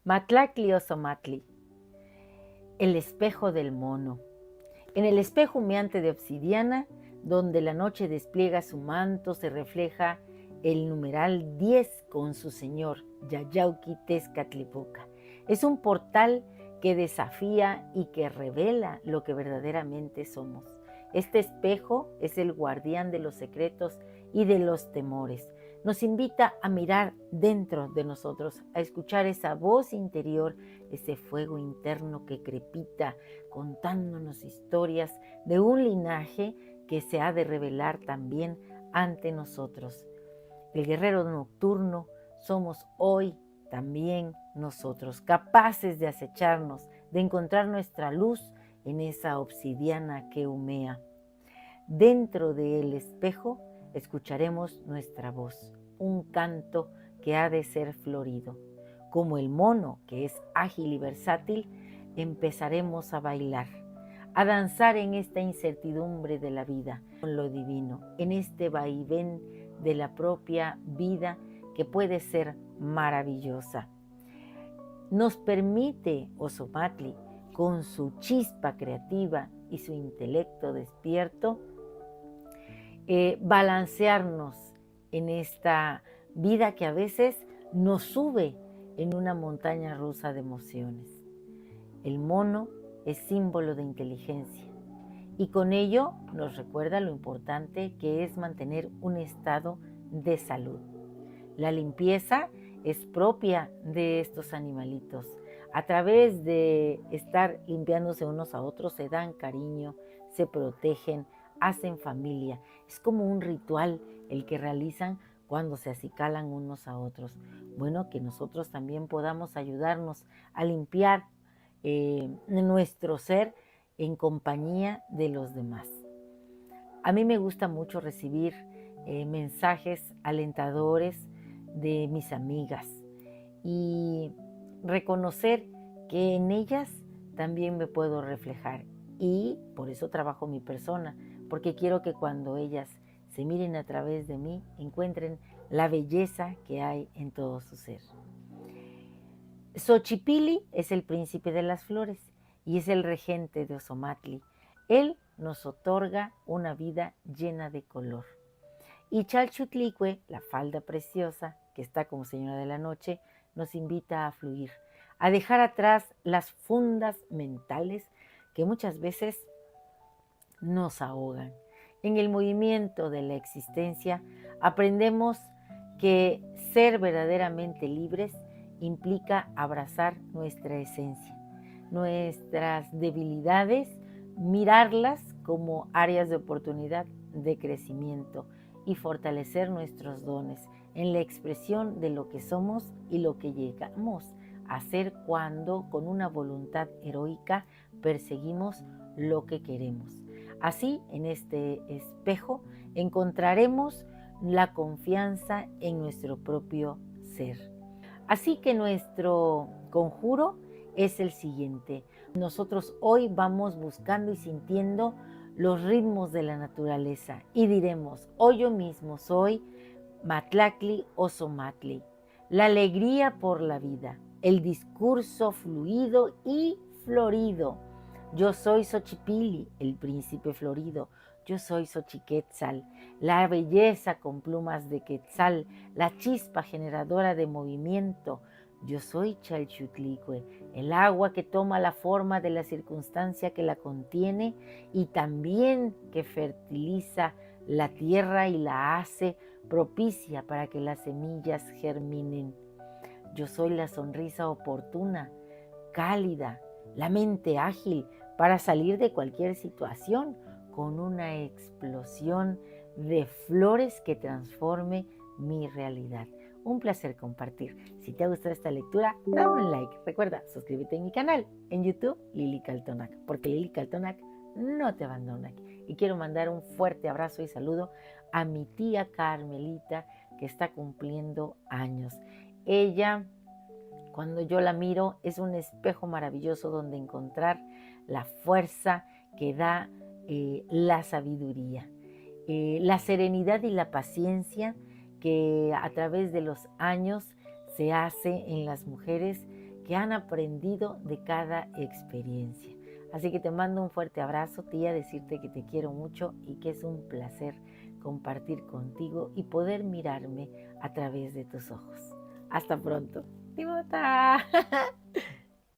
Matlacli Ozomatli, el espejo del mono. En el espejo humeante de obsidiana, donde la noche despliega su manto, se refleja el numeral 10 con su señor, Yayauqui Tezcatlipoca. Es un portal que desafía y que revela lo que verdaderamente somos. Este espejo es el guardián de los secretos y de los temores. Nos invita a mirar dentro de nosotros, a escuchar esa voz interior, ese fuego interno que crepita, contándonos historias de un linaje que se ha de revelar también ante nosotros. El guerrero nocturno somos hoy también nosotros, capaces de acecharnos, de encontrar nuestra luz en esa obsidiana que humea. Dentro del espejo escucharemos nuestra voz, un canto que ha de ser florido. Como el mono, que es ágil y versátil, empezaremos a bailar, a danzar en esta incertidumbre de la vida, con lo divino, en este vaivén de la propia vida que puede ser maravillosa. Nos permite Ozomatli, con su chispa creativa y su intelecto despierto, balancearnos en esta vida que a veces nos sube en una montaña rusa de emociones. El mono es símbolo de inteligencia y con ello nos recuerda lo importante que es mantener un estado de salud. La limpieza es propia de estos animalitos. A través de estar limpiándose unos a otros se dan cariño, se protegen, hacen familia. Es como un ritual el que realizan cuando se acicalan unos a otros. Bueno, que nosotros también podamos ayudarnos a limpiar nuestro ser en compañía de los demás. A mí me gusta mucho recibir mensajes alentadores de mis amigas y reconocer que en ellas también me puedo reflejar, y por eso trabajo mi persona, porque quiero que cuando ellas se miren a través de mí encuentren la belleza que hay en todo su ser. Xochipilli es el príncipe de las flores y es el regente de Ozomatli. Él nos otorga una vida llena de color. Y Chalchutlicue, la falda preciosa, que está como señora de la noche, nos invita a fluir, a dejar atrás las fundas mentales que muchas veces nos ahogan. En el movimiento de la existencia aprendemos que ser verdaderamente libres implica abrazar nuestra esencia, nuestras debilidades, mirarlas como áreas de oportunidad de crecimiento y fortalecer nuestros dones en la expresión de lo que somos y lo que llegamos a ser cuando con una voluntad heroica perseguimos lo que queremos. Así, en este espejo encontraremos la confianza en nuestro propio ser. Así que nuestro conjuro es el siguiente. Nosotros hoy vamos buscando y sintiendo los ritmos de la naturaleza y diremos, hoy yo mismo soy Matlacli Ozomatli, la alegría por la vida, el discurso fluido y florido. Yo soy Xochipilli, el príncipe florido. Yo soy Xochiquetzal, la belleza con plumas de quetzal, la chispa generadora de movimiento. Yo soy Chalchutlicue, el agua que toma la forma de la circunstancia que la contiene y también que fertiliza la tierra y la hace propicia para que las semillas germinen. Yo soy la sonrisa oportuna, cálida, la mente ágil para salir de cualquier situación con una explosión de flores que transforme mi realidad. Un placer compartir. Si te ha gustado esta lectura, dame un like. Recuerda, suscríbete a mi canal en YouTube, Lili Caltonac, porque Lili Caltonac no te abandona. Y quiero mandar un fuerte abrazo y saludo a mi tía Carmelita, que está cumpliendo años. Ella, cuando yo la miro, es un espejo maravilloso donde encontrar la fuerza que da la sabiduría, la serenidad y la paciencia que a través de los años se hace en las mujeres que han aprendido de cada experiencia. Así que te mando un fuerte abrazo, tía, decirte que te quiero mucho y que es un placer compartir contigo y poder mirarme a través de tus ojos. Hasta pronto. ¡Timota!